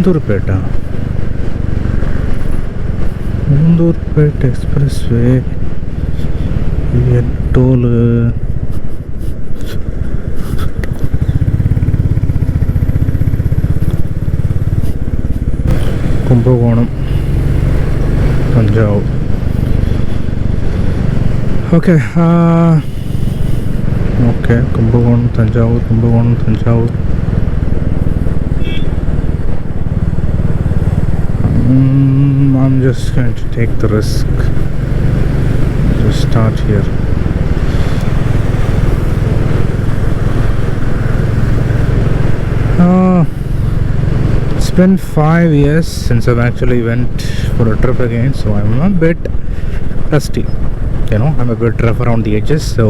உளுந்தூர்பேட்டா, Ulundurpet expressway, toll, Kumbakonam, Thanjavur. Okay okay, Kumbakonam Thanjavur, Kumbakonam Thanjavur. I'm just going to take the risk. Just start here. It's been 5 years since I've actually went for a trip again, so I'm a bit rusty. You know, I'm a bit rough around the edges, so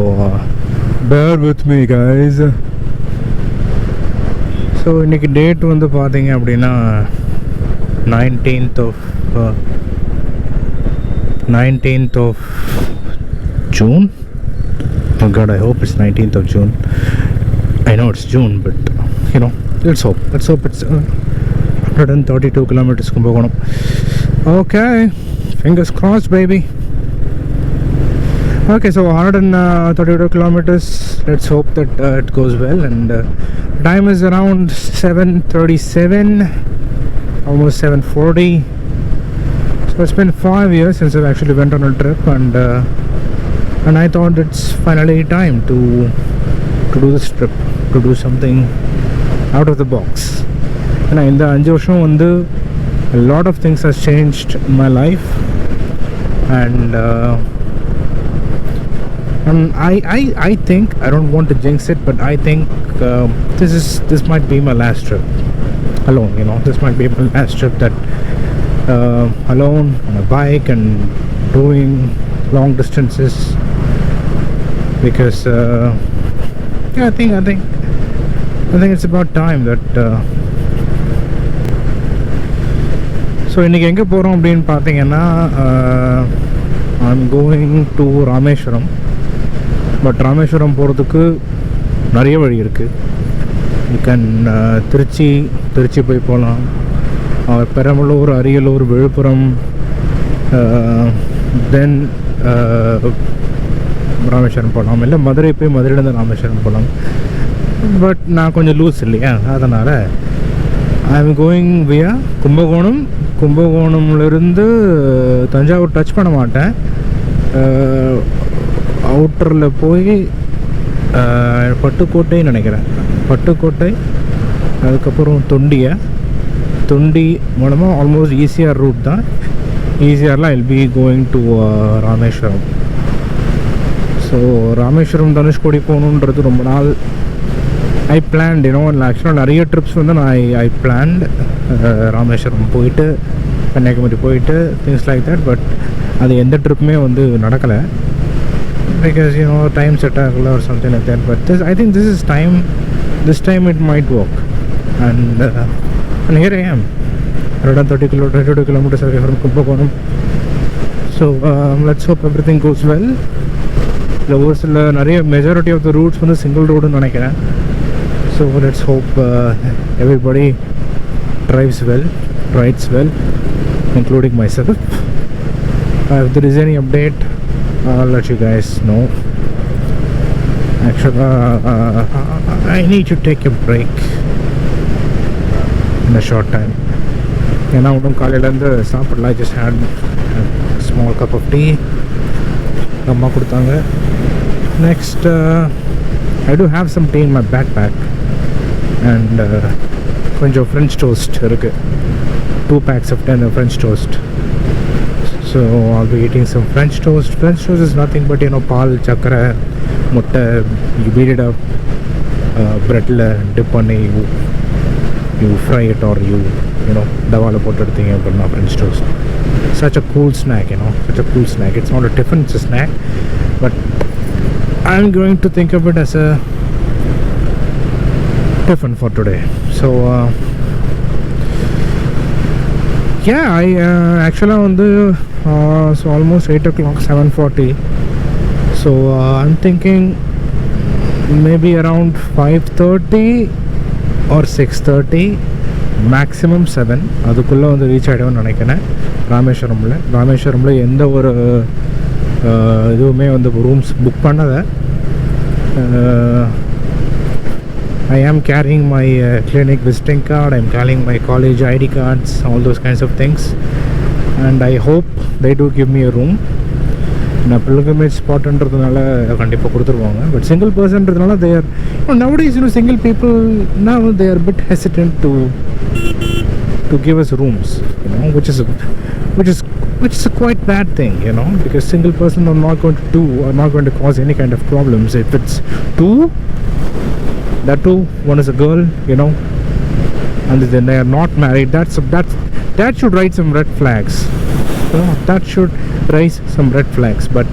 bear with me, guys. So இன்னைக்கு date வந்து பார்த்தீங்க அப்படின்னா 19th of June. Oh God, I hope it's 19th of June. I know it's June, but you know, let's hope it's 132 kilometers Kumbakonam. Okay, fingers crossed, baby. Okay, so 132 kilometers. Let's hope that it goes well. And time is around 7:37, almost 7:40. So it's been 5 years since I've actually went on a trip, and I thought it's finally time to do this trip, to do something out of the box. And in the 5 வருஷம் வந்து a lot of things has changed in my life, and I think, I don't want to jinx it, but I think this might be my last trip alone. You know, this might be my last trip that alone on a bike and doing long distances, because yeah, I think it's about time that so இன்னைக்கு எங்கே போகிறோம் அப்படின்னு பார்த்தீங்கன்னா I'm going to Rameswaram. But Rameswaram போகிறதுக்கு நிறைய வழி இருக்குது. You can Trichy போய் போகலாம், பெரம்பலூர், அரியலூர், விழுப்புரம், தென் ராமேஸ்வரம் போகலாம். இல்லை மதுரை போய் மதுரையிலேருந்து ராமேஸ்வரம் போகலாம். பட் நான் கொஞ்சம் லூஸ் இல்லையா, அதனால் ஐ எம் கோயிங் வியா கும்பகோணம். கும்பகோணம்லேருந்து தஞ்சாவூர் டச் பண்ண மாட்டேன். அவுட்டரில் போய் பட்டுக்கோட்டை நினைக்கிறேன், பட்டுக்கோட்டை, அதுக்கப்புறம் தொண்டி மூலமாக ஆல்மோஸ்ட் ஈசிஆர் ரூட் தான். ஈசிஆரில் I'll be going to Rameswaram. So Rameswaram Dhanushkodi போகணுன்றது ரொம்ப நாள் ஐ பிளான்ட். யூனோ, ஆக்சுவலாக நிறைய ட்ரிப்ஸ் வந்து நான் ஐ பிளான்ட் ராமேஸ்வரம் போயிட்டு கன்னியாகுமரி போயிட்டு திங்ஸ் லைக் தட். பட் அது எந்த ட்ரிப்புமே வந்து நடக்கலை, because you know time set agala or something like that. But I think this time it might work, and here I am, 132 kilometers away from Kumbakonam. So let's hope everything goes well. The overall நிறைய majority of the routes வந்து single road னு நினைக்கிறேன். So let's hope everybody drives well, rides well, including myself. If there is any update, I'll let you guys know. Actually, I need to take a break in a short time. ஏன்னா ஒன்றும் காலையிலேருந்து சாப்பிடல. I just had a small cup of tea அம்மா கொடுத்தாங்க. Next, I do have some tea in my backpack, and கொஞ்சம் French toast இருக்குது, 2 packs of 10 French toast. So I'll be eating some French toast. French toast is nothing but, you know, paal, chakra, mutta, you beat it up, bread la dip panni, you fry it, or you know, davala potu eduthinga appadina French toast. Such a cool snack, you know, such a cool snack. It's not a tiffin, it's a snack, but I'm going to think of it as a tiffin for today. So yeah, I actually on the so almost 8 o'clock, 7:40. So I'm thinking maybe around 5:30 or 6:30 maximum 7 அதுக்குள்ளே வந்து reach ஆகிடுவேன்னு நினைக்கிறேன். ராமேஸ்வரமில் எந்த ஒரு இதுவுமே வந்து rooms book பண்ணதை. I am carrying my clinic visiting card, I am carrying my college ID cards, all those kinds of things, and I hope they do give me a room. நான் pilgrimage spotன்றதுனால கண்டிப்பாக கொடுத்துருவாங்க. But single பர்சன்றதுனால they are, nowadays single people now they are a bit hesitant to give us rooms, which is a quite bad thing, because single person are not going to cause any kind of problems. If it's two, that too, one is a girl, and then they are not married, that should raise some red flags. That should raise some red flags. But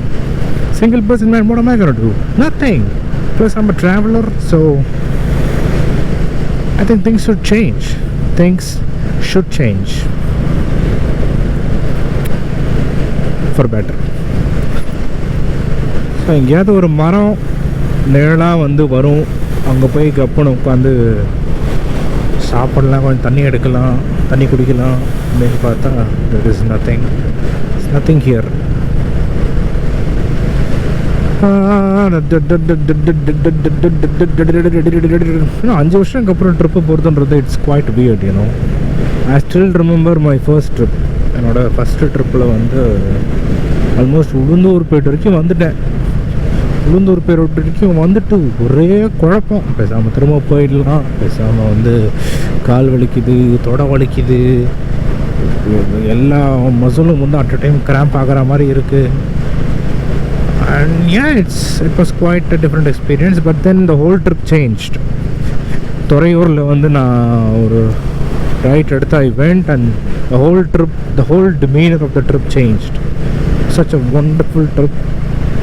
single person, man, what am I going to do? Nothing. Plus I'm a traveler, so I think things should change. For better. So எங்கேயாவது ஒரு மரம் நிழலாக வந்து வரும், அங்கே போய் கப்புன்னு உட்காந்து சாப்பிடலாம், கொஞ்சம் தண்ணி எடுக்கலாம், தண்ணி குடிக்கலாம் அப்படின்னு பார்த்தா there is nothing here. 5 வருஷத்துக்கு அப்புறம் ட்ரிப்பு போகிறதுன்றது it's quite weird. I still remember my first trip. என்னோட ஃபஸ்ட்டு ட்ரிப்பில் வந்து ஆல்மோஸ்ட் உளுந்தூர்பேட்டை வரைக்கும் வந்துட்டேன். உளுந்தூர்பேட்டை வரைக்கும் வந்துட்டு ஒரே குழப்பம். பேசாமல் திரும்ப போயிடலாம், பேசாமல் வந்து கால் வலிக்குது, தொடை வலிக்குது, எல்லா மசிலும் வந்து அட் அ டைம் கிராம்ப் ஆகிற மாதிரி இருக்குது. And yeah, it was quite a different experience. But then the whole trip changed. துறையூரில் வந்து நான் ஒரு ரைட் எடுத்து I went, and the whole demeanor of the trip changed. Such a wonderful trip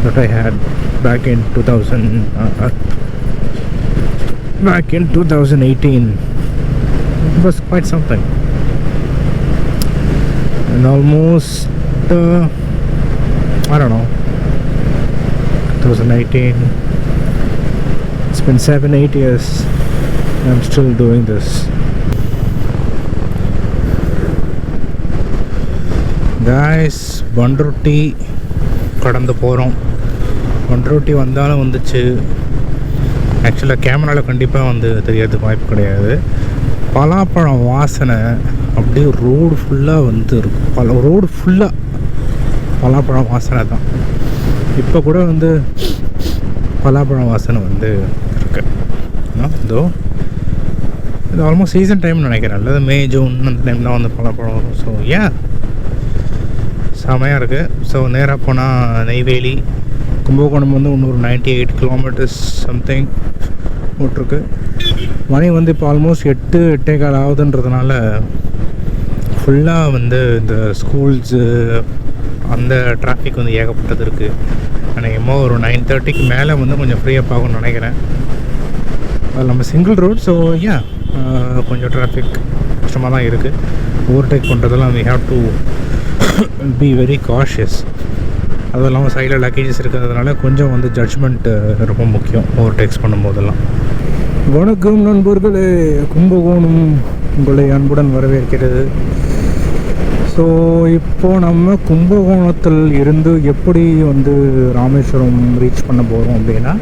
that I had back in 2018. It was quite something. And almost I don't know, 2018, it's been 7-8 years. I'm still doing this. Guys, Panruti கடந்து போகிறோம். பண்ருட்டி வந்தாலும் வந்துச்சு. ஆக்சுவலாக கேமராவில் கண்டிப்பாக வந்து தெரியறதுக்கு வாய்ப்பு கிடையாது. பலாப்பழம் வாசனை அப்படியே ரோடு ஃபுல்லாக வந்து இருக்கும். ரோடு ஃபுல்லாக பலாப்பழம் வாசனை தான். இப்போ கூட வந்து பலாப்பழம் வாசனை வந்து இருக்கு. இதோ இது ஆல்மோஸ்ட் சீசன் டைம்னு நினைக்கிறேன், அல்லது மே ஜூன் அந்த டைம் தான் வந்து பலாப்பழம் வரும். ஸோ ஏன் செமையாக இருக்குது. ஸோ நேராக போனால் நெய்வேலி, கும்பகோணம் வந்து இன்னொரு 98 கிலோமீட்டர்ஸ் சம்திங் போட்டிருக்கு. மணி வந்து இப்போ ஆல்மோஸ்ட் 8-8:15 ஆகுதுன்றதுனால ஃபுல்லாக வந்து இந்த ஸ்கூல்ஸு அந்த டிராஃபிக் வந்து ஏகப்பட்டது இருக்குது. அநேகமாக ஒரு 9:30க்கு மேலே வந்து கொஞ்சம் ஃப்ரீஅப் ஆகும்னு நினைக்கிறேன். அது நம்ம சிங்கிள் ரோட், ஸோ ஏன் கொஞ்சம் டிராஃபிக் கஷ்டமாக தான் இருக்குது. ஓவர்டேக் பண்ணுறதெல்லாம் we have to be very cautious. அதுவும் இல்லாமல் சைடில் லக்கேஜஸ் இருக்கிறதுனால கொஞ்சம் வந்து ஜட்ஜ்மெண்ட் ரொம்ப முக்கியம் ஓவர்டேக்ஸ் பண்ணும்போதெல்லாம். வணக்கம் நண்பர்களே, கும்பகோணம் உங்களை அன்புடன் வரவேற்கிறது. ஸோ இப்போது நம்ம கும்பகோணத்தில் இருந்து எப்படி வந்து ராமேஸ்வரம் ரீச் பண்ண போகிறோம் அப்படின்னா,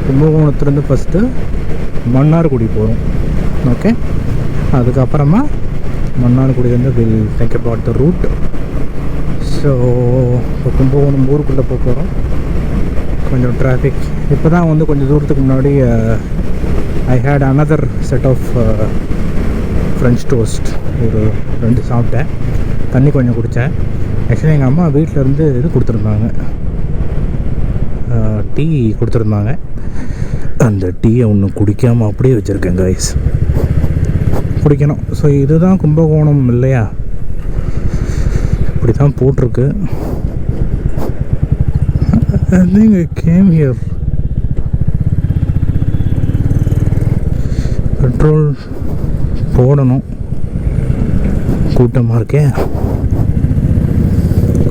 கும்பகோணத்துலேருந்து ஃபஸ்ட்டு மன்னார்குடி போகிறோம். ஓகே, அதுக்கப்புறமா மன்னார்குடியிலேருந்து will think about the route. So இப்போ கும்பகோணம் ஊருக்குள்ளே போகிறோம். கொஞ்சம் டிராஃபிக். இப்போ தான் வந்து கொஞ்சம் தூரத்துக்கு முன்னாடி I had another set of French toast ஒரு 2 சாப்பிட்டேன். தண்ணி கொஞ்சம் குடித்தேன். ஆக்சுவலி எங்கள் அம்மா வீட்டிலேருந்து இது கொடுத்துருந்தாங்க, டீ கொடுத்துருந்தாங்க. அந்த டீயை ஒன்று குடிக்காமல் அப்படியே வச்சுருக்கேன் கைஸ், குடிக்கணும். ஸோ இதுதான் கும்பகோணம் இல்லையா, இப்படி தான் போட்டிருக்கு. I think I came here. Petrol போடணும். கூட்டமாக இருக்கே,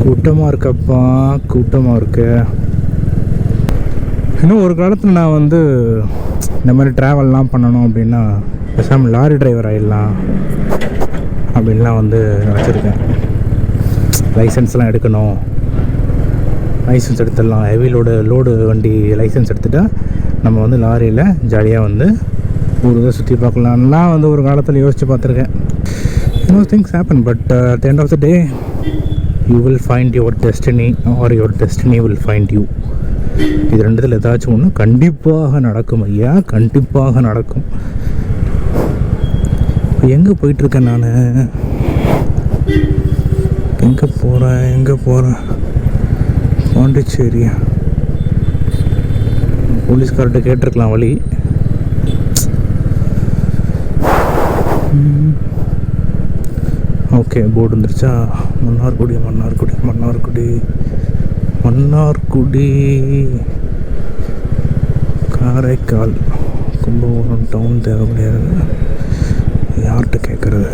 கூட்டமாக இருக்கப்பா, கூட்டமாக இருக்கு. இன்னும் ஒரு காலத்தில் நான் வந்து இந்த மாதிரி ட்ராவல்லாம் பண்ணணும் அப்படின்னா பேசாமல் லாரி டிரைவர் ஆகிடலாம் அப்படின்லாம் வந்து நினச்சிருக்கேன். லைசன்ஸ்லாம் எடுக்கணும், லைசன்ஸ் எடுத்துடலாம், ஹெவி லோடு வண்டி லைசன்ஸ் எடுத்துகிட்டா நம்ம வந்து லாரியில் ஜாலியாக வந்து ஊருக்கு சுற்றி பார்க்கலான்லாம் வந்து ஒரு காலத்தில் யோசித்து பார்த்துருக்கேன். Things happen, but at the end of the day you will find your destiny or your destiny will find you. இது ரெண்டுத்தில் ஏதாச்சும் ஒன்று கண்டிப்பாக நடக்கும் ஐயா, கண்டிப்பாக நடக்கும். இப்போ எங்கே போயிட்டுருக்கேன் நான், எங்கே போகிறேன் பாண்டிச்சேரியா. போலீஸ்கார்ட்ட கேட்டிருக்கலாம் வழி. ஓகே, போர்டு வந்துருச்சா? மன்னார்குடி காரைக்கால் கும்பகோணம் டவுன் தேவை கிடையாது. யார்கிட்ட கேட்குறது?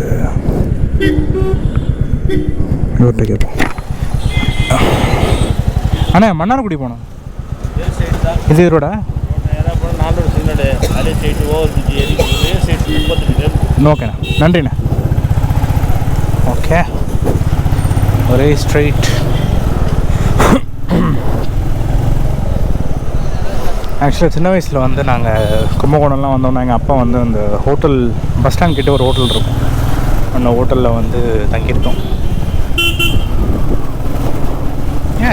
இவர்கிட்ட கேட்போம். அண்ணா மன்னார்குடி போனோம். இது ரோடா? ஓகேண்ணா, நன்றிண்ணா. ஓகே, ஒரே ஸ்ட்ரைட். ஆக்சுவலாக சின்ன வயசில் வந்து நாங்கள் கும்பகோணம்லாம் வந்தோம்னா எங்கள் அப்பா வந்து அந்த ஹோட்டல் பஸ் ஸ்டாண்ட் கிட்டே ஒரு ஹோட்டல் இருக்கும், அந்த ஹோட்டலில் வந்து தங்கியிருக்கோம்.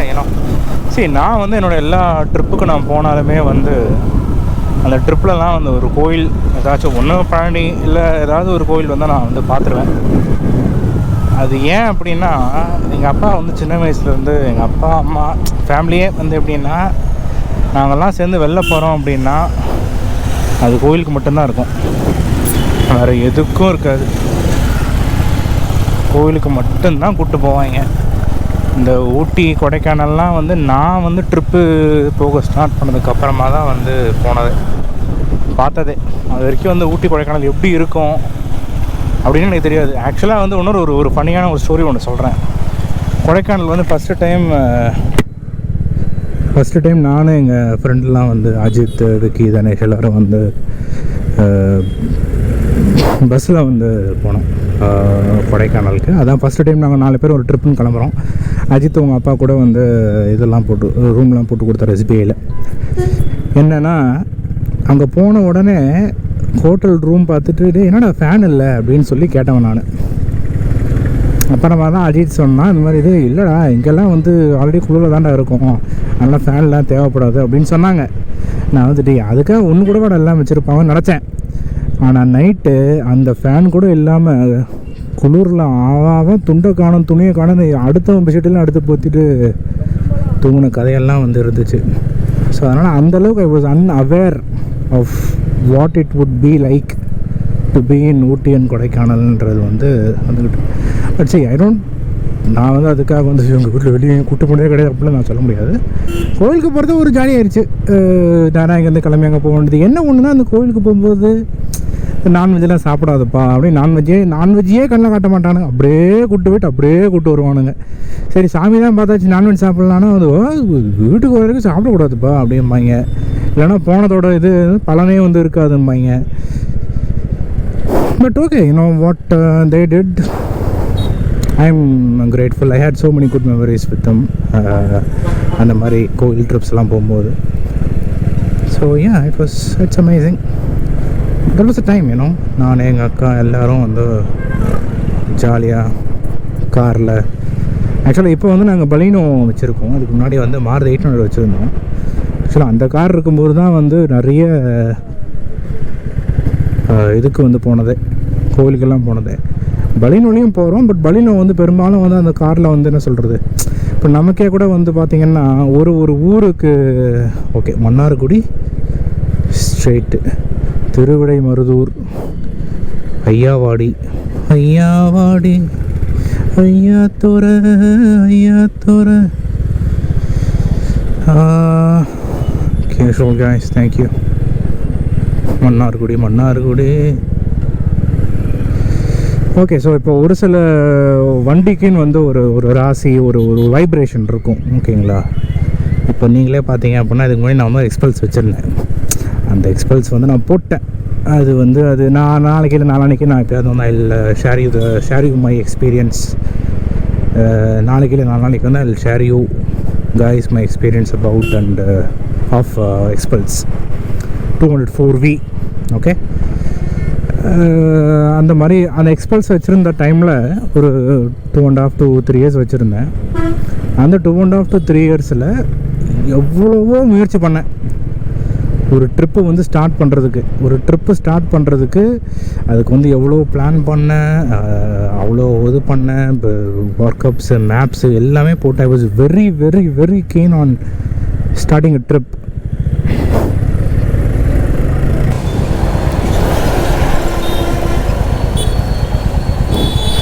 ஏன்னா சரி, நான் வந்து என்னோடய எல்லா ட்ரிப்புக்கும் நான் போனாலுமே வந்து அந்த ட்ரிப்லலாம் வந்து ஒரு கோயில் ஏதாச்சும் ஒன்று பழனி இல்லை ஏதாவது ஒரு கோயில் வந்து நான் வந்து பார்த்துருவேன். அது ஏன் அப்படின்னா, எங்கள் அப்பா வந்து சின்ன வயசுலேருந்து எங்கள் அப்பா அம்மா ஃபேமிலியே வந்து எப்படின்னா, நாங்கள்லாம் சேர்ந்து வெளில போகிறோம் அப்படின்னா அது கோயிலுக்கு மட்டும்தான் இருக்கும், வேறு எதுக்கும் இருக்காது. கோயிலுக்கு மட்டும்தான் கூப்பிட்டு போவாங்க. இந்த ஊட்டி கொடைக்கானல்லாம் வந்து நான் வந்து ட்ரிப்பு போக ஸ்டார்ட் பண்ணதுக்கப்புறமா தான் வந்து பார்த்ததே. அது வரைக்கும் வந்து ஊட்டி கொடைக்கானல் எப்படி இருக்கும் அப்படின்னு எனக்கு தெரியாது. ஆக்சுவலாக வந்து இன்னொரு ஒரு ஃபன்னியான ஒரு ஸ்டோரி ஒன்று சொல்கிறேன். கொடைக்கானல் வந்து ஃபஸ்ட்டு டைம் நானும் எங்கள் ஃப்ரெண்ட்லாம் வந்து அஜித், விக்கி, தனேஷ் எல்லோரும் வந்து பஸ்ஸில் வந்து போனோம் கொடைக்கானலுக்கு. அதான் ஃபஸ்ட்டு டைம் நாங்கள் 4 பேர் ஒரு ட்ரிப்புன்னு கிளம்புறோம். அஜித் உங்கள் அப்பா கூட வந்து இதெல்லாம் ரூம்லாம் போட்டு கொடுத்தாரு SBIயில். என்னென்னா, அங்கே போன உடனே ஹோட்டல் ரூம் பார்த்துட்டு என்னடா ஃபேன் இல்லை அப்படின்னு சொல்லி கேட்டவன் நான். அப்புறமா தான் அஜித் சொன்னால், இந்த மாதிரி இது இல்லைடா, இங்கெல்லாம் வந்து ஆல்ரெடி குளிரில் தாண்டா இருக்கும், அதனால் ஃபேன்லாம் தேவைப்படாது அப்படின்னு சொன்னாங்க. நான் வந்துட்டு அதுக்காக ஒன்று கூட எல்லாம் வச்சுருப்பாங்கன்னு நினச்சேன். ஆனால் நைட்டு அந்த ஃபேன் கூட இல்லாமல் குளிரில் ஆவாமல் துண்டை காணும் துணியை காணும் அடுத்தவன் பெட்ஷீட்டெல்லாம் அடுத்து போத்திட்டு தூங்கின கதையெல்லாம் வந்து இருந்துச்சு. ஸோ அதனால் அந்தளவுக்கு I was unaware of what it would be like to be in Ooty and கொடைக்கானல்ன்றது வந்து வந்துக்கிட்டு. பட் சரி, நான் வந்து அதுக்காக வந்து உங்கள் வீட்டில் வெளியே கூட்டு போனதே கிடையாது அப்படிலாம் நான் சொல்ல முடியாது. கோயிலுக்கு போகிறது ஒரு ஜாலியாகிடுச்சு. நேராக இங்கேருந்து கிளம்பி அங்கே போக வேண்டியது. என்ன ஒன்றுனா, அந்த கோயிலுக்கு போகும்போது நான்வெஜ்லாம் சாப்பிடாதுப்பா அப்படின்னு நான்வெஜ்ஜே கண்ணில் காட்ட மாட்டானுங்க. அப்படியே கூப்பிட்டு வருவானுங்க. சரி, சாமி தான் பார்த்தாச்சு, நான்வெஜ் சாப்பிட்லான்னா அது வீட்டுக்கு வரைக்கும் சாப்பிடக்கூடாதுப்பா அப்படிம்பாங்க. இல்லைன்னா போனதோட இது பலனே வந்து இருக்காதும்பாங்க. But okay, what they did, I am grateful. I had so many good memories with them. அந்த மாதிரி கோவில் ட்ரிப்ஸ்லாம் போகும்போது. So it's amazing. That was a time. நான் எங்கள் அக்கா எல்லோரும் வந்து ஜாலியாக காரில். ஆக்சுவலாக இப்போ வந்து நாங்கள் பலினோ வச்சுருக்கோம். அதுக்கு முன்னாடி வந்து மாருதி 800 வச்சுருந்தோம். ஆக்சுவலாக அந்த கார் இருக்கும்போது தான் வந்து நிறைய இதுக்கு வந்து போனதே, கோவிலுக்கெல்லாம் போனதே. பலினோலையும் போகிறோம். பட் பலினோ வந்து பெரும்பாலும் வந்து அந்த காரில் வந்து என்ன சொல்கிறது, இப்போ நமக்கே கூட வந்து பார்த்திங்கன்னா ஒரு ஊருக்கு ஓகே, மன்னார்குடி ஸ்ட்ரெயிட்டு, திருவிடைமருதூர், ஐயாவாடி, ஐயாத்தோர casual guys, thank you. Mannargudi. Okay, so இப்போ ஒரு சில வண்டிக்குன்னு வந்து ஒரு ராசி, ஒரு வைப்ரேஷன் இருக்கும். ஓகேங்களா? இப்போ நீங்களே பார்த்தீங்க அப்படின்னா இதுக்கு முன்னாடி நான் வந்து எக்ஸ்பல்ஸ் வச்சுருந்தேன். அந்த எக்ஸ்பல்ஸ் வந்து நான் போட்டேன். அது நான் நாளைக்கு நான் எப்போயாவது வந்து இல்லை ஷேர் யூ மை எக்ஸ்பீரியன்ஸ். நாளைக்கு வந்து ஐ share you guys my experience about and of expels 204V. Okay, அந்த மாதிரி அந்த எக்ஸ்பல்ஸ் வச்சுருந்த டைமில் ஒரு 2.5 to 3 years வச்சுருந்தேன். அந்த 2.5 to 3 yearsல எவ்வளவோ முயற்சி பண்ணேன் ஒரு ட்ரிப்பு வந்து ஸ்டார்ட் பண்ணுறதுக்கு. அதுக்கு வந்து எவ்வளோ பிளான் பண்ணேன், அவ்வளோ இது பண்ணேன், இப்போ ஒர்க் அப்ஸு மேப்ஸு எல்லாமே போட்டு I was very very very keen on starting a trip.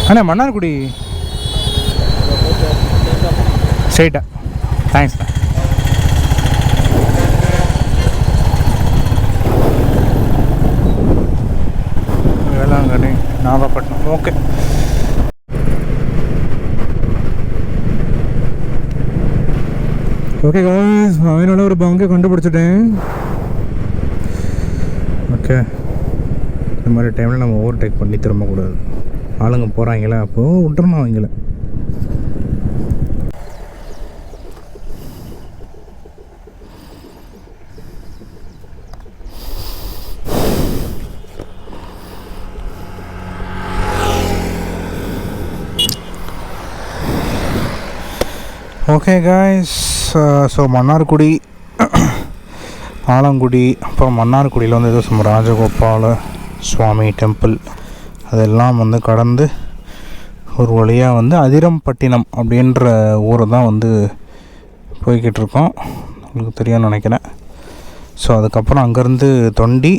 அண்ணா மன்னார்குடி ஸ்ட்ரைட்டா. தேங்க்ஸ்ண்ணா. வேளாங்கண்ணி நாகப்பட்டினம். ஓகே, காய்ஸ், அவனோட ஒரு பங்கை கண்டுபிடிச்சிட்டேன். ஓகே, இந்த மாதிரி டைமில் நம்ம ஓவர்டேக் பண்ணி திரும்பக்கூடாது. ஆளுங்க போகிறாங்களே, அப்போது விட்டுறணும் அவங்கள. Okay guys, so Mannargudi, Alangudi, அப்புறம் மன்னார்குடியில் வந்து ஏதோ சும்மா ராஜகோபால சுவாமி டெம்பிள் அதெல்லாம் வந்து கடந்து ஒரு வழியாக வந்து அதிரம்பட்டினம் அப்படின்ற ஊரை தான் வந்து போய்கிட்டு இருக்கோம். உங்களுக்கு தெரியும்னு நினைக்கிறேன். ஸோ அதுக்கப்புறம் அங்கேருந்து தொண்டி,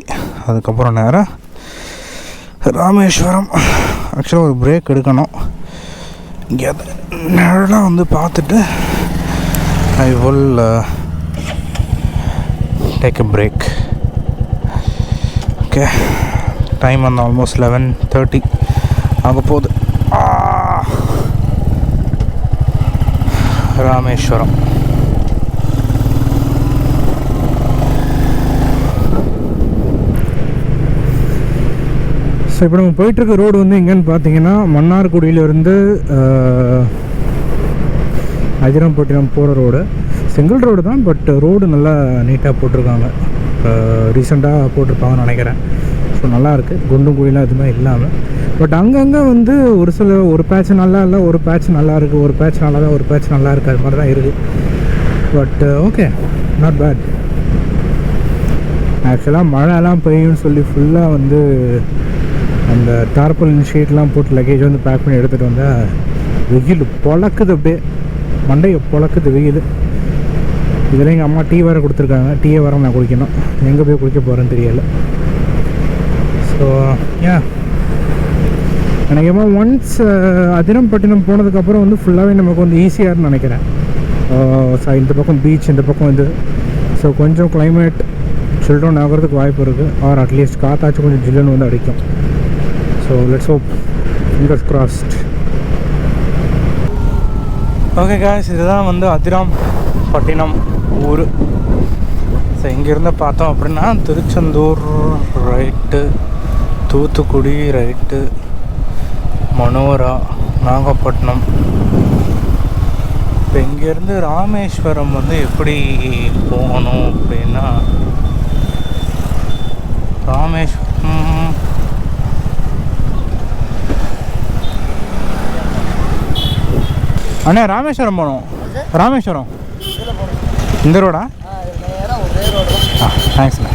அதுக்கப்புறம் நேராக ராமேஸ்வரம். ஆக்சுவலாக ஒரு பிரேக் எடுக்கணும். இங்கே நிழலாக வந்து பார்த்துட்டு I will take a break. Okay, time வந்து ஆல்மோஸ்ட் 11:30 ஆக போகுது. ராமேஸ்வரம். ஸோ இப்போ நம்ம போயிட்டுருக்க ரோடு வந்து எங்கேன்னு பார்த்தீங்கன்னா மன்னார்குடியிலேருந்து அதிரம்பட்டினம் போகிற ரோடு. சிங்கிள் ரோடு தான், பட் ரோடு நல்லா நீட்டாக போட்டிருக்காங்க. ரீசெண்டாக போட்டிருப்பாங்கன்னு நினைக்கிறேன். ஸோ நல்லாயிருக்கு, குண்டும் குழிலாம் எதுவுமே இல்லாமல். பட் அங்கங்கே வந்து ஒரு பேட்ச் நல்லா இல்லை, ஒரு பேட்ச் நல்லா இருக்குது, ஒரு பேட்ச் நல்லா தான், ஒரு பேட்ச் நல்லா இருக்குது, அது மாதிரி தான் இருக்குது. But okay, not bad. ஆக்சுவலாக மழைலாம் பெய்யும்னு சொல்லி ஃபுல்லாக வந்து அந்த டார்பலின் ஷீட்லாம் போட்டு லக்கேஜ் வந்து பேக் பண்ணி எடுத்துகிட்டு வந்தால் வெயில் பொழக்குது, அப்படியே மண்டையை பொழக்குது வெயில். இதில் எங்கள் அம்மா டீ வேறு கொடுத்துருக்காங்க. டீயை வர நான் குடிக்கணும். எங்கே போய் குடிக்க போகிறேன்னு தெரியலை. ஸோ எனக்கு ஒன்ஸ் அதிரம்பட்டினம் போனதுக்கப்புறம் வந்து ஃபுல்லாகவே நமக்கு வந்து ஈஸியாகனு நினைக்கிறேன். இந்த பக்கம் பீச், இந்த பக்கம் இது. ஸோ கொஞ்சம் கிளைமேட் சில்ட்ரன் ஆகிறதுக்கு வாய்ப்பு இருக்குது. ஆர் அட்லீஸ்ட் காற்றாச்சும் கொஞ்சம் ஜில்லுன்னு வந்து அடிக்கும். So let's hope, fingers crossed. Okay guys, இதுதான் வந்து அதிரம்பட்டினம் ஊர். ஸோ இங்கேருந்து பார்த்தோம் அப்படின்னா திருச்செந்தூர் ரைட்டு, தூத்துக்குடி ரைட்டு, மனோரா, நாகப்பட்டினம். இப்போ இங்கேருந்து ராமேஸ்வரம் வந்து எப்படி போகணும் அப்படின்னா, ராமேஸ்வரம் அண்ணே ராமேஸ்வரம் போகணும். ராமேஸ்வரம் இந்த ரோடா? தேங்க்ஸ்ண்ணே.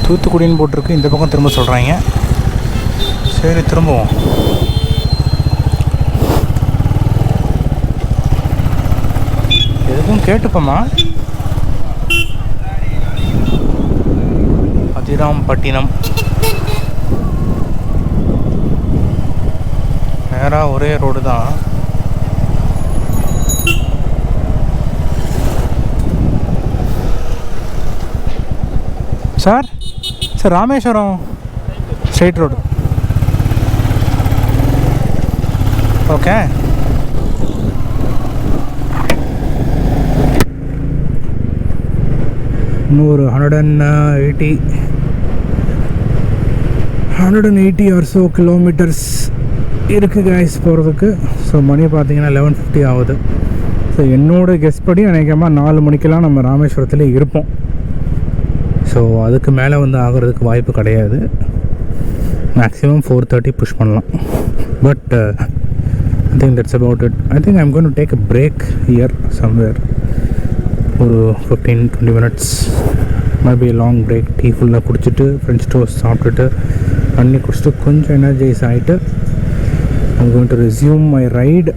தூத்துக்குடின்னு போட்டிருக்கு, இந்த பக்கம் திரும்ப சொல்கிறாங்க. சரி, திரும்புவோம். எதுக்கும் கேட்டுப்போம்மா. அதிரம்பட்டினம் நேராக ஒரே ரோடு தான். Sir Rameswaram straight road. Okay, இன்னும் ஒரு 180 ஆர் ஸோ கிலோமீட்டர்ஸ் இருக்குது கைஸ் போகிறதுக்கு. ஸோ மணி பார்த்தீங்கன்னா 11:50 ஆகுது. ஸோ என்னோடய கெஸ் படி அநேகமாக 4 மணிக்கெல்லாம் நம்ம ராமேஸ்வரத்தில் இருப்போம். ஸோ அதுக்கு மேலே வந்து ஆகிறதுக்கு வாய்ப்பு கிடையாது. மேக்ஸிமம் 4:30 புஷ் பண்ணலாம். But I think that's about it. I think I'm going to take a break here somewhere. ஒரு 15-20 minutes, maybe a long break. Tea ஃபுல்லாக குடிச்சிட்டு ஃப்ரெஞ்ச் டோஸ்ட் சாப்பிட்டுட்டு தண்ணி குடிச்சிட்டு கொஞ்சம் எனர்ஜைஸ் ஆகிட்டு I'm going to resume my ride.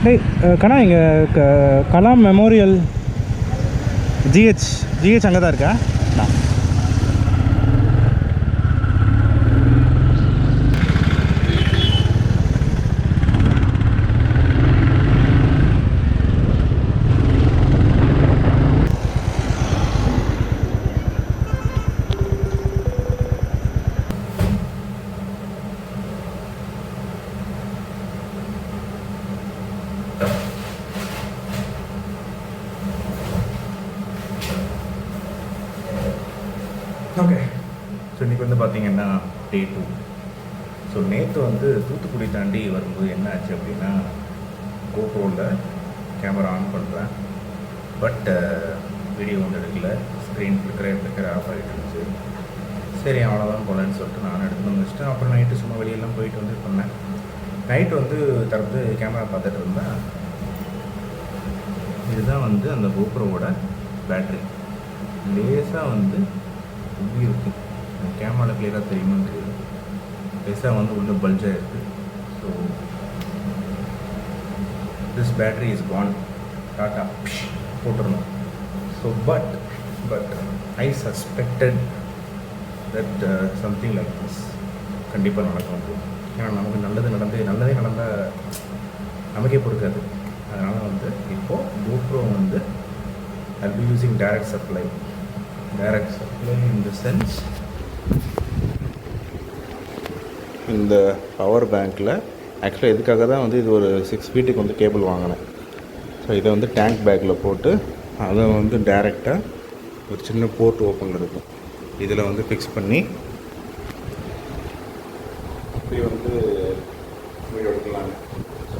டேய் கண்ணா, இங்கே கலாம் மெமோரியல் ஜிஹெச் அங்கே தான் இருக்கா? ஓகே. ஸோ இன்றைக்கி வந்து பார்த்திங்கன்னா Day 2. ஸோ நேற்று வந்து தூத்துக்குடி தாண்டி வரும்போது என்ன ஆச்சு அப்படின்னா, கோப்ரோவில் கேமரா ஆன் பண்ணுறேன், பட் வீடியோ வந்து எடுக்கல. ஸ்க்ரீன் ஃப்ளிக்கர் ஆஃப் ஆகிட்டு இருந்துச்சு. சரி அவ்வளோதான் போலன்னு சொல்லிட்டு நான் எடுத்து வந்துச்சிட்டேன். அப்புறம் நைட்டு சும்மா வெளியெல்லாம் போயிட்டு வந்து பண்ணேன். நைட்டு வந்து திறந்து கேமரா பார்த்துட்டு இருந்தேன். இதுதான் வந்து அந்த கோப்ரோவோட பேட்ரி. லேசாக வந்து உப்பி இருக்குது. கேமராவில் கிளியராக தெரியுமான்னு தெரியுது. லேசாக வந்து உள்ள பல்ஜாக இருக்குது. So this battery is gone. டாட்டா போட்டுருந்தோம். So but I suspected that something like this கண்டிப்பாக நடக்கும். ஏன்னா நமக்கு நல்லதே நடந்தால் நமக்கே பொறுக்காது. அதனால் வந்து இப்போது GoPro வந்து I'll be using direct supply in the sense, இந்த பவர் பேங்க்கில் ஆக்சுவலாக இதுக்காக தான் வந்து இது ஒரு 6 ஃபீட்டுக்கு வந்து கேபிள் வாங்கினேன். ஸோ இதை வந்து டேங்க் பேக்கில் போட்டு அதை வந்து டைரெக்டாக ஒரு சின்ன போர்ட் ஓப்பன் இருக்கும், இதில் வந்து ஃபிக்ஸ் பண்ணி இப்படி வந்து வீடியோ எடுக்கலாங்க. So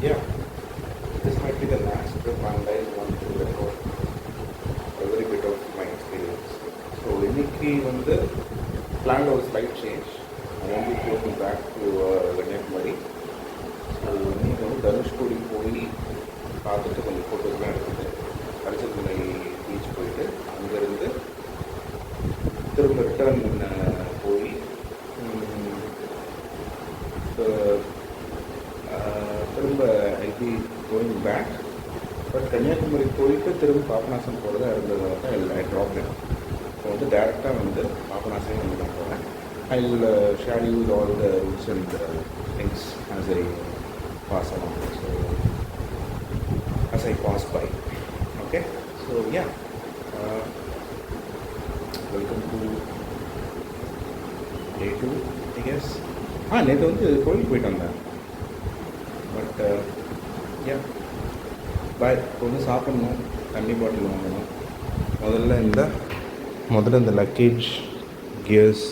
yeah, this might be the last trip and I want to record a little bit of my experience. So இன்னைக்கு வந்து planned ஒரு slight change. I want to go back to Kanyakumari. So இன்னைக்கு வந்து தனுஷ்கோடி போய் பார்த்துட்டு கொஞ்சம் ஃபோட்டோஸ்லாம் எடுத்துட்டு அரிச்சல்மலை பீச் போயிட்டு அங்கேருந்து திரும்ப ரிட்டர்ன் போய் திரும்ப I be going back. But Kanyakumari போயிட்டு திரும்ப பாபநாசம் போகிறதா இருந்தது தான் ஐ ட்ராப் இட். ஸோ வந்து டேரெக்டாக வந்து பாபநாசம் வந்து நான் போகிறேன். I will share you all the rules and things as I pass along. So as I pass by. Okay, so yeah, welcome to Day 2, I guess. நேற்று வந்து கோயிலுக்கு போயிட்டு வந்தேன். பட் யா பாய். இப்போ வந்து சாப்பிட்ணும், தண்ணி பாட்டில் வாங்கணும். முதல்ல இந்த லக்கேஜ் கியர்ஸ்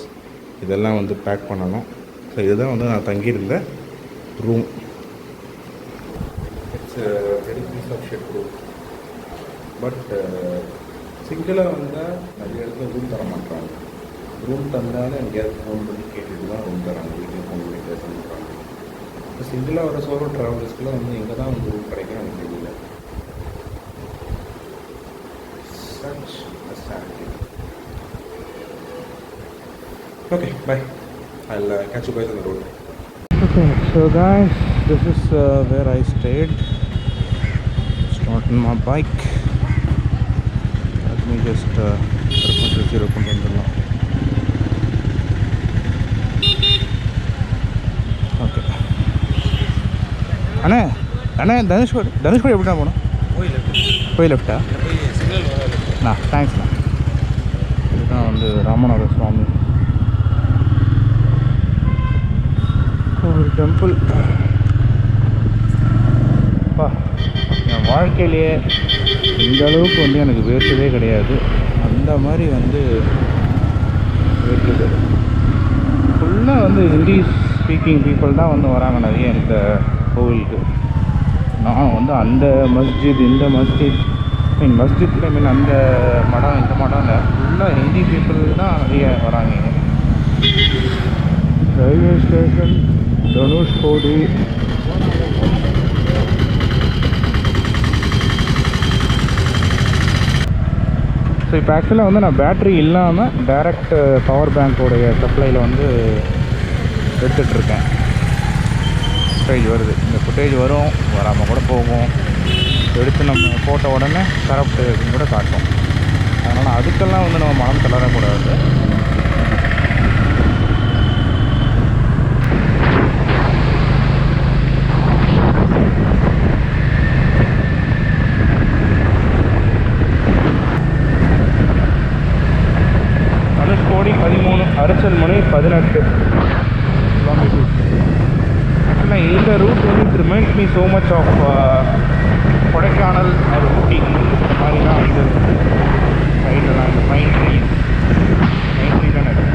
இதெல்லாம் வந்து பேக் பண்ணணும். ஸோ இதுதான் வந்து நான் தங்கியிருந்த room. It's very piece of shape room. But சிங்கிளாக வந்தால் நிறைய இடத்துல ரூம் தர மாட்டாங்க. ரூம் தந்தாலும் எங்கேயாவது ஃபோன் பண்ணி கேட்டுட்டு தான் ரூம் தராங்க. வீட்டில் ஃபோன் பண்ணி பேச மாட்டாங்க. இப்போ சிங்கிளாக வர சோலோ ட்ராவலர்ஸ்க்குலாம் வந்து எங்கே தான் வந்து ரூம் கிடைக்கும் எனக்கு தெரியல. such a sad thing. Okay, bye. I'll catch you guys on the road. Okay, so guys, this is where I stayed. Starting my bike. Let me just okay. அண்ணே தனுஷ்கோடி எப்படிண்ணா போகணும்? போய் லெஃப்டா? தேங்க்ஸ்ண்ணா. இதுதான் வந்து ராமநாத சுவாமி ஒரு டெம்பிள். அப்பா, என் வாழ்க்கையிலேயே இந்த அளவுக்கு வந்து எனக்கு வேர்த்ததே கிடையாது. அந்த மாதிரி வந்து வேர்க்குது. ஃபுல்லாக வந்து ஹிந்தி ஸ்பீக்கிங் பீப்புள் தான் வந்து வராங்க நிறைய இந்த கோவிலுக்கு. நான் வந்து அந்த மஸ்ஜித் இந்த மஸ்ஜித் மஸ்ஜித்தில் அந்த மடம் இந்த மடம் ஃபுல்லாக ஹிந்தி பீப்புள் தான் நிறைய வராங்க. Railway station Dhanushkodi. ஸோ இப்போ ஆக்சுவலாக வந்து நான் பேட்ரி இல்லாமல் டைரக்ட் பவர் பேங்க்கோடைய சப்ளையில் வந்து எடுத்துகிட்ருக்கேன். ஃபுட்டேஜ் வருது, இந்த ஃபுட்டேஜ் வரும், வராமல் கூட போகும். எடுத்து நம்ம போட்ட உடனே கரப்ட் கூட காட்டும். அதனால் அதுக்கெல்லாம் வந்து நம்ம மனம் தளரக்கூடாது. தனுஷ்கோடி 13, அரசல்முனை 18 கிலோமீட்டர்ஸ். ஆக்சுவலாக இந்த ரூட் வந்து it reminds me so much of Kodaikanal ஒரு ஊட்டி இந்த மாதிரிலாம் வந்து சைடெல்லாம் இந்த பைன் ட்ரீ தான் இருக்கும்.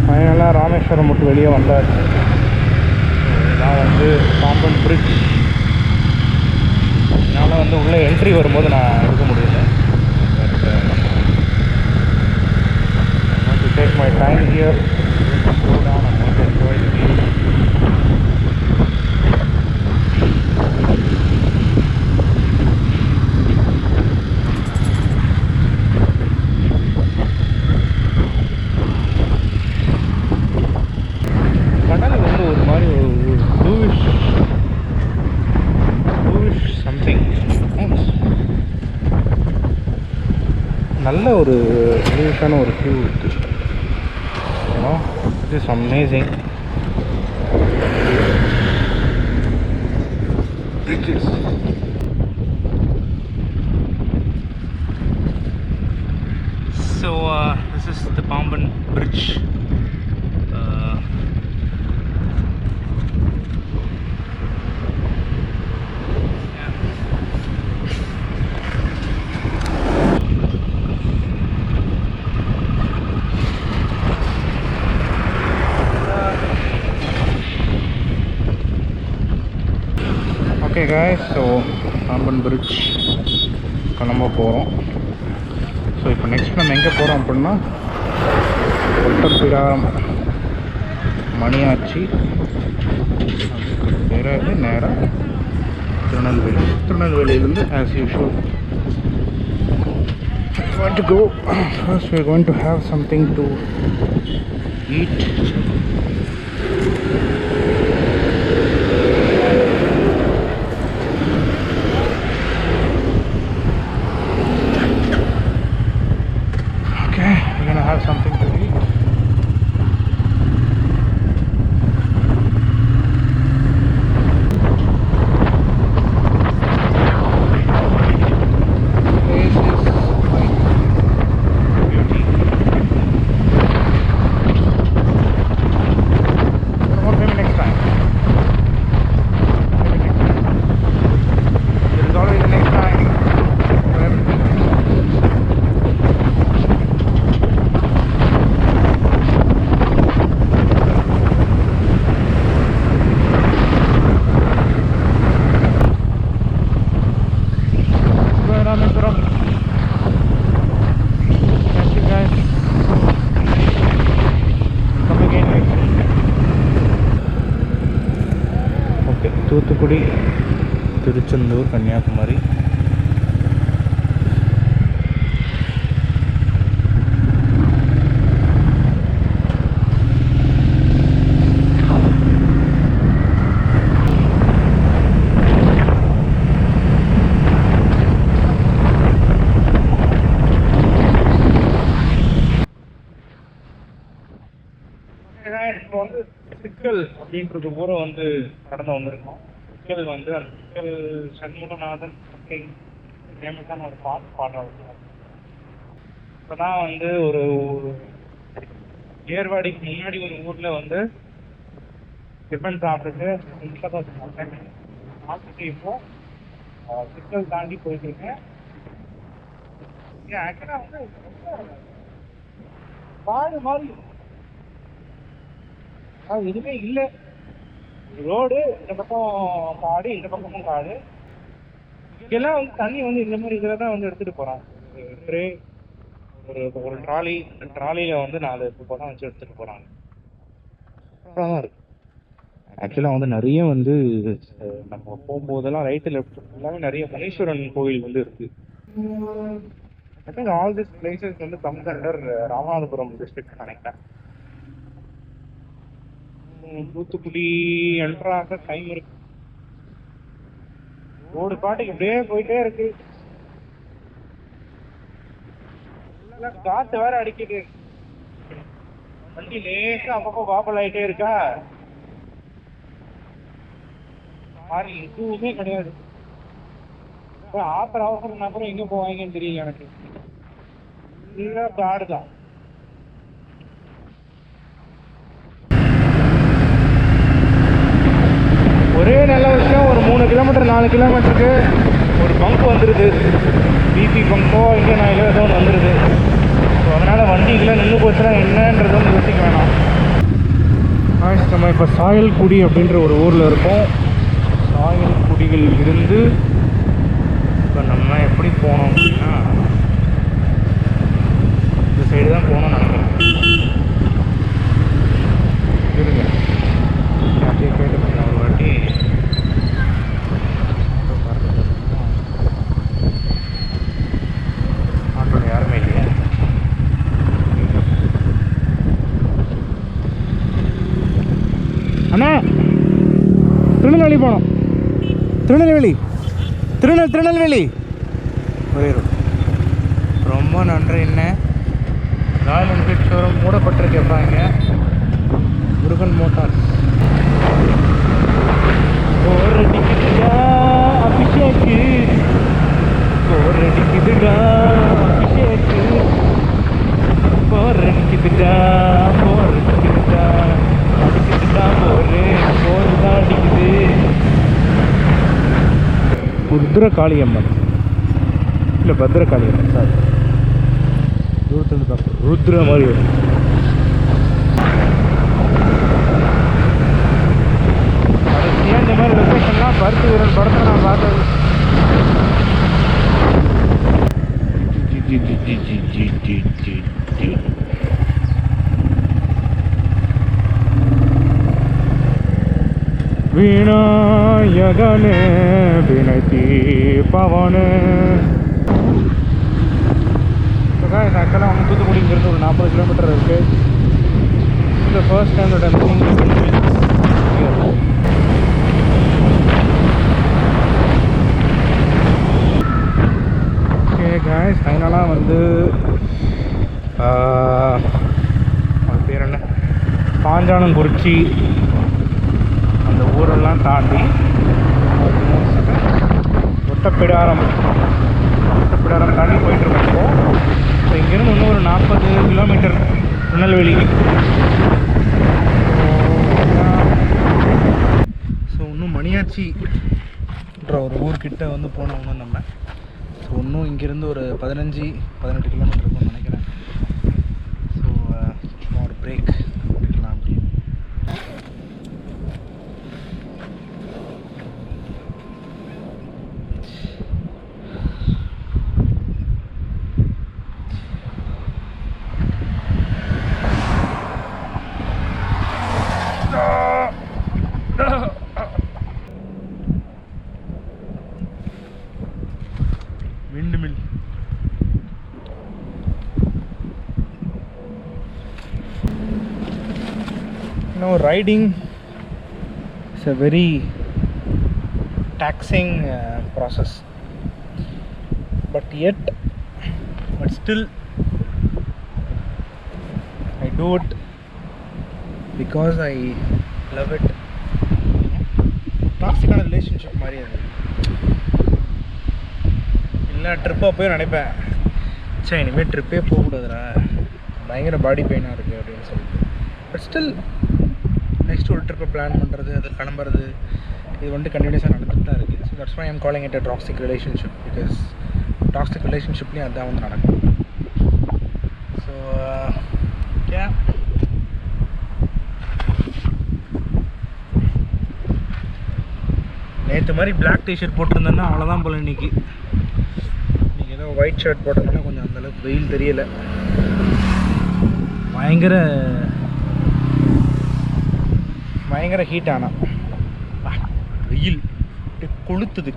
ஃபைனலாக ராமேஸ்வரம் மட்டும் வெளியே வந்தாச்சு. நான் வந்து பாம்பன் பிரிட்ஜ், என்னால் வந்து உள்ளே என்ட்ரி வரும்போது நான் எடுக்க முடியல. To take my time here, slow down and want to enjoy the view. கடல் வந்து ஒரு மாதிரி ஒரு ப்ளூவிஷ் சம்திங். நல்ல ஒரு ரிலீஃபான ஒரு வியூ இருக்குது. You know it is amazing. So this is the Pamban Bridge. Okay guys, so Pamban Bridge கிளம்ப போகிறோம். ஸோ இப்போ நெக்ஸ்ட் நம்ம எங்கே போகிறோம் அப்படின்னா ஒட்டப்பிடாரம் மணியாச்சி, பிறகு நேராக திருநெல்வேலி. திருநெல்வேலியிலேருந்து as usual going to go. First we are going to have something to eat. Okay, we're gonna have something to eat. Thoothukudi, Tiruchendur, Kanyakumari. இப்போ வந்து சிக்கல் அப்படின்றது ஊரை வந்து கடந்து வந்திருக்கோம். சிக்கல் வந்து அந்த சிக்கல் சண்முகநாதன் ஃபேமஸான ஒரு பாடுறாங்க. இப்போ தான் வந்து ஒரு ஏர்வாடிக்கு முன்னாடி ஒரு ஊரில் வந்து டிஃபன் சாப்பிட்டுட்டு சாப்பிட்டுட்டு இப்போ சிக்கல் தாண்டி போயிட்டுருக்கேன். ஆக்சுவலாக வந்து பாடு மாதிரி எதுவுமே இல்லை. ரோடு இந்த பக்கம் காடு, இந்த பக்கமும் காடு. இதெல்லாம் வந்து தண்ணி வந்து இந்த மாதிரி இதில் தான் வந்து எடுத்துகிட்டு போகிறாங்க. ட்ரே ஒரு ட்ராலியில் வந்து 4 குடம் வச்சு எடுத்துகிட்டு போகிறாங்க. அதான் இருக்கு. ஆக்சுவலாக வந்து நிறைய வந்து நம்ம போகும்போதெல்லாம் ரைட்டு லெஃப்ட் எல்லாமே நிறைய முனீஸ்வரன் கோவில் வந்து இருக்குது. I think all this places வந்து கம்ஸ் அண்டர் ராமநாதபுரம் டிஸ்ட்ரிக்ட் நினைக்கிறேன். தூத்துக்குடி என்ட்ராக டைம் இருக்கு. ரோடு பாட்டுக்கு இப்படியே போயிட்டே இருக்கு. காத்து வேற அடிக்குது. வண்டி லேசா அப்பப்போ வாபல் ஆயிட்டே இருக்கா. மாறி எதுவுமே கிடையாது. ஆப்பர் அவசரம் அப்புறம் எங்க போவாங்கன்னு தெரியல எனக்கு. இதுதான் காடு தான். ஒரே நல்ல விஷயம், ஒரு 3 கிலோமீட்டர் 4 கிலோமீட்டருக்கு ஒரு பங்க் வந்துடுது. பிபி பங்கோ இந்தியன் ஆயிலோ ஏதோ ஒன்று வந்துடுது. ஸோ அதனால் வண்டிகளை நின்று போச்சுன்னா என்னன்றது வந்து யோசிக்க வேணாம். நம்ம இப்போ சாயல்குடி அப்படின்ற ஒரு ஊரில் இருக்கோம். சாயல்குடியில் இருந்து இப்போ நம்ம எப்படி போனோம் அப்படின்னா இந்த சைடு தான் போகணும்னு நினைக்கிறேன். இருங்க யார்ட்டையும் கேட்டு பண்ண ஒரு வாட்டி. ஆட்டோவில் யாருமே இல்லையா? அண்ணா திருநெல்வேலி போனோம். திருநெல்வேலி ஒரே ரோடு. ரொம்ப ரொம்ப நன்றி. என்ன ராயல் என்ஃபீல்ட் ஷோரூம் மூடப்பட்டிருக்கேப்பா இங்கே. முருகன் மோட்டார்ஸ். போரடிக்குதுடா அபிஷேக்கு, போரடிக்குதுடா அபிஷேக்கு, போரடிக்குதுடா போரடிக்குதுடா அடிக்குதுடா போருதான் அடிக்குது. ருத்ரகாளியம்மன் இல்லை பத்ரகாளியம்மன், சாரி. தூரத்துலேருந்து பார்க்க ருத்ர மாதிரி வரும். இந்த மாதிரி லொக்கேஷன்லாம் பருத்தி வீரன் படத்தை நான் பார்த்தது. விநாயகனே வினைத்தி பவனே. ஆக்சுவலாக அவங்க தூத்துக்குடிங்கிறது ஒரு 40 கிலோமீட்டர் இருக்குது. இந்த ஃபர்ஸ்ட் டைமோட கைஸ் ஃபைனலாக வந்து அது பேர் என்ன, பாஞ்சாலங்குறிச்சி அந்த ஊரெல்லாம் தாண்டி ஒட்டப்பிடாரம் தாண்டி போயிட்டுருக்கோம். ஸோ இங்கேருந்து இன்னும் ஒரு 40 கிலோமீட்டர் திருநெல்வேலி. ஸோ இன்னும் மணியாச்சின்ற ஒரு ஊர்கிட்ட வந்து போனோம்னா நம்ம. ஸோ இன்னும் இங்கேருந்து ஒரு 15-18 கிலோமீட்டர் இருக்கும்னு நினைக்கிறேன். ஸோ ஒரு பிரேக் எடுக்கலாம் அப்படி. windmill. Riding is a very taxing process, but still I do it because I love it. Toxic relationship மாதிரி அது. இல்லை ட்ரிப்பாக போய் நினைப்பேன், சே இனிமேல் ட்ரிப்பே போகக்கூடாதுடா, பயங்கர பாடி பெயினாக இருக்குது அப்படின்னு சொல்லிட்டு. பட் ஸ்டில் நெக்ஸ்ட் ஒரு ட்ரிப்பை பிளான் பண்ணுறது, அது கிளம்புறது, இது வந்துட்டு கண்டினியூஸாக நடந்துட்டு தான் இருக்குது. So that's why I'm calling it a toxic relationship, because toxic ரிலேஷன்ஷிப்லேயும் அதுதான் வந்து நடக்கும். ஸோ நேற்று மாதிரி பிளாக் டிஷர்ட் போட்டிருந்தேன்னா அவ்வளோதான் போல். இன்றைக்கி ஏதோ ஒயிட் ஷர்ட் போட்டதுனால கொஞ்சம் அந்தளவுக்கு வெயில் தெரியலை. பயங்கர ஹீட். ஆனால் வெயில் கொளுத்துது,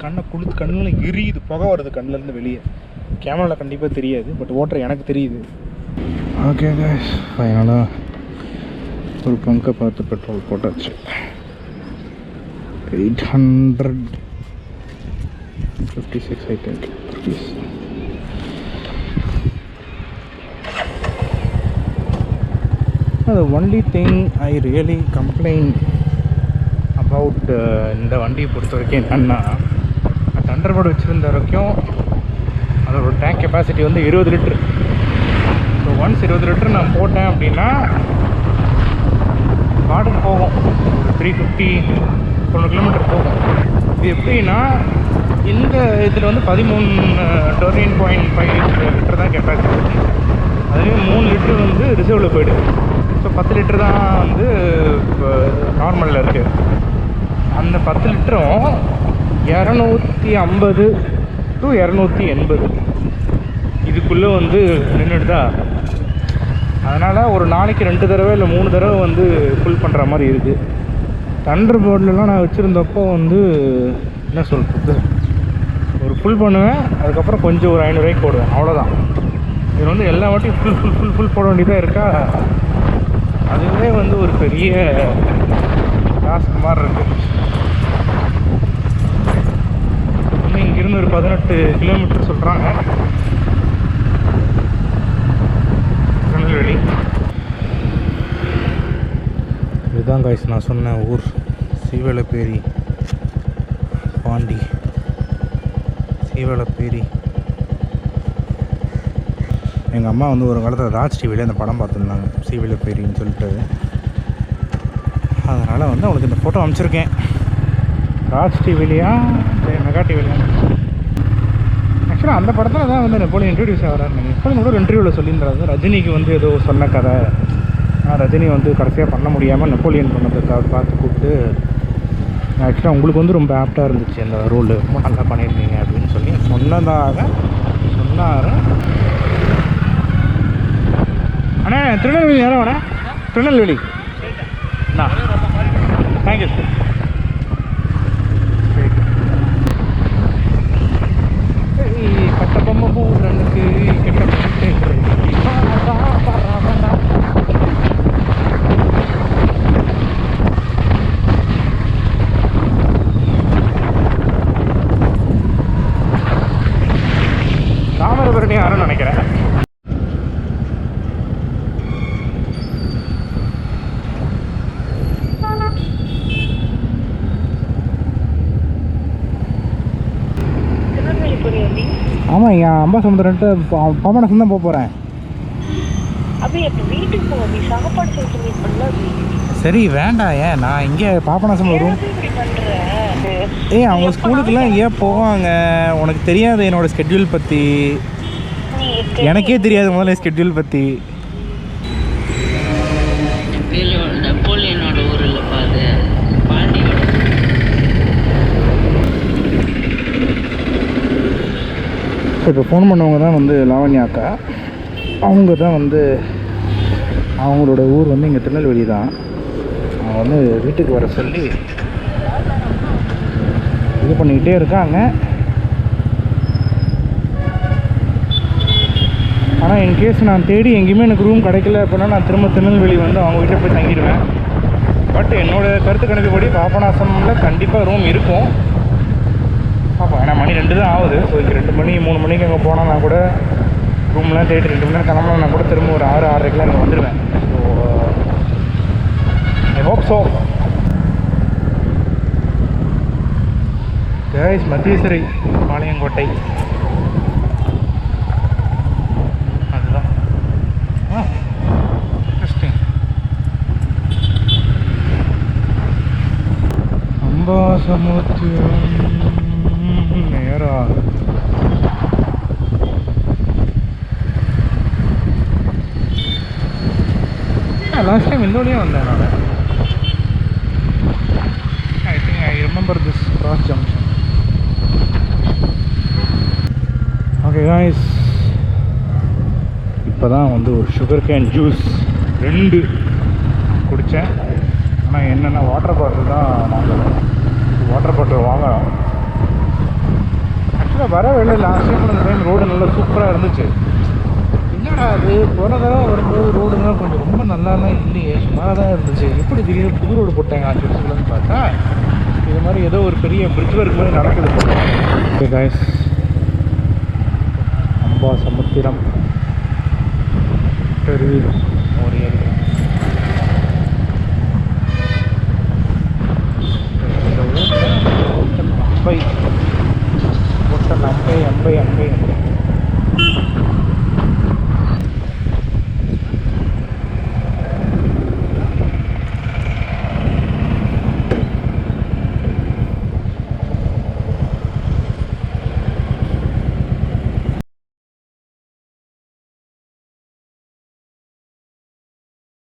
கண்ணில் எரியுது, புகை வருது கண்ணிலேருந்து வெளியே. கேமராவில் கண்டிப்பாக தெரியாது, பட் ஓட்டுற எனக்கு தெரியுது. ஓகே கைஸ், ஃபைனலாக ஒரு பங்கை பார்த்து பெட்ரோல் போட்டாச்சு. 856 I think rupees. The only thing I really complain about இந்த வண்டியை பொறுத்த வரைக்கும் என்னென்னா, தண்டர்பர்ட் வச்சுருந்த வரைக்கும் அதோட டேங்க் கெப்பாசிட்டி வந்து 20 லிட்டர். ஸோ ஒன்ஸ் 20 லிட்டர் நான் போட்டேன் அப்படின்னா காடுக்கு போகும், ஒரு 350-400 கிலோமீட்டர் போகும். இது எப்படின்னா, இந்த இதில் வந்து 13.5 லிட்டர் தான் கெப்பாசிட்டி. அதுலேயும் 3 லிட்டர் வந்து ரிசர்வில் போய்டுது. ஸோ 10 லிட்டர் தான் வந்து இப்போ நார்மலில் இருக்குது. அந்த 10 லிட்டரும் 250 to 280 இதுக்குள்ளே வந்து நின்றுடுதா. அதனால் ஒரு நாளைக்கு 2 தடவை இல்லை 3 தடவை வந்து ஃபுல் பண்ணுற மாதிரி இருக்குது. தண்டர்பர்ட்லாம் நான் வச்சுருந்தப்போ வந்து என்ன சொல்கிறது, ஒரு ஃபுல் பண்ணுவேன், அதுக்கப்புறம் கொஞ்சம் ஒரு 500 ரூபாய்க்கு போடுவேன், அவ்வளோதான். இது வந்து எல்லா வாட்டியும் ஃபுல் போட வேண்டியதாக இருக்கா. அதுவே வந்து ஒரு பெரிய டாஸ்க் மாதிரி இருக்குது. இன்னும் இங்கேருந்து ஒரு 18 கிலோமீட்டர் சொல்கிறாங்க. இதுதான் காய்ஸ் நான் சொன்ன ஊர், சீவலப்பேரி பாண்டி. சீவலப்பேரி. எங்கள் அம்மா வந்து ஒரு காலத்தில் ராஜ் டிவியில் அந்த படம் பார்த்துருந்தாங்க, சீவலப்பேரின்னு சொல்லிட்டு. அதனால் வந்து அவங்களுக்கு இந்த ஃபோட்டோ அனுப்பிச்சிருக்கேன். ராஜ் டிவிலையா மெகா டிவிலையா? ஆக்சுவலாக அந்த படத்தில் தான் வந்து நெப்போலியன் இன்ட்ரடியூஸ் ஆகிறாரு. நெப்போலியன் கூட ஒரு இன்டர்வியூவில் சொல்லியிருந்தாரு ரஜினிக்கு வந்து ஏதோ சொன்ன கதை, ஆனால் ரஜினி வந்து கடைசியாக பண்ண முடியாமல் நெப்போலியன் பண்ணதுக்காக பார்த்து கூப்பிட்டு, ஆக்சுவலாக உங்களுக்கு வந்து ரொம்ப ஆப்டாக இருந்துச்சு அந்த ரோல், ரொம்ப நல்லா பண்ணியிருந்தீங்க அப்படின்னு சொல்லி சொன்னதாக சொன்னார். அண்ணா திருநெல்வேலி நேரம் வேணா, திருநெல்வேலி அண்ணா. Thank you sir. கட்ட பொம்மை பூரனுக்கு கெட்ட தாமிரபரணி யாருன்னு நினைக்கிறேன். ஆமாம், என் அம்பாசமுத்திரன்ட்டு பாபநாசம் தான் போக போகிறேன். சரி வேண்டாம், ஏன் நான் இங்கே பாபநாசம் ரூம். அவங்க ஸ்கூலுக்குலாம் ஏன் போவாங்க? உனக்கு தெரியாது என்னோடய ஸ்கெட்யூல் பற்றி. எனக்கே தெரியாது முதல்ல ஸ்கெட்யூல் பற்றி. நெப்போலியனோட ஊரில் பாரு, பாண்டியோட. இப்போ ஃபோன் பண்ணவங்க தான் வந்து லாவண்யா அக்கா. அவங்க தான் வந்து அவங்களோட ஊர் வந்து இங்கே திருநெல்வேலி தான். அவங்க வந்து வீட்டுக்கு வர சொல்லி இது பண்ணிக்கிட்டே இருக்காங்க. ஆனால் இன்கேஸ் நான் தேடி எங்கேயுமே எனக்கு ரூம் கிடைக்கல அப்படின்னா நான் திரும்ப திருநெல்வேலி வந்து அவங்க வீட்டில் போய் தங்கிடுவேன். பட் என்னோடய கருத்து கணக்குப்படி பாபநாசமில் கண்டிப்பாக ரூம் இருக்கும். பார்ப்போம், ஏன்னா மணி 2 தான் ஆகுது. ஸோ இங்கே 2 மணி 3 மணிக்கு அங்கே போனால் கூட ரூம்லாம் தேடி 2 மணி நேரம் கிளம்புனா கூட திரும்ப ஒரு 6 6:30 அங்கே வந்துடுவேன். So I hope so. Guys, மத்தியசிறை பாளையங்கோட்டை அதுதான். இன்ட்ரெஸ்டிங். அம்பாசமுத்திரம் நேரா. லாஸ்ட் டைம் இந்த வழியாக வந்தேன் நான். I think I remember this cross junction. Okay guys, இப்போ தான் வந்து ஒரு சுகர் கேன் ஜூஸ் 2 குடித்தேன். ஆனால் என்னென்னா வாட்டர் பாட்டில் தான் வாங்கலாம். வாட்டர் பாட்டில் வாங்கலாம். ஆக்சுவலாக வர வேலை லாஸ்ட் டைம் அந்த டைம் ரோடு நல்லா சூப்பராக இருந்துச்சு. என்னடா அது போன தடவை வரும்போது ரோடுலாம் கொஞ்சம் ரொம்ப நல்லாலாம் இல்லையே, சுமாராக தான் இருந்துச்சு. எப்படி திடீர்னு புது ரோடு போட்டாங்க ஆச்சுன்னு பார்த்தா இது மாதிரி ஏதோ ஒரு பெரிய பிரிட்ஜ் ஒர்க் மாதிரி நடக்குது. ஓகே காய்ஸ், அம்பாசமுத்திரம் ஓரியல் அம்பை அம்பை அம்பை அம்பை.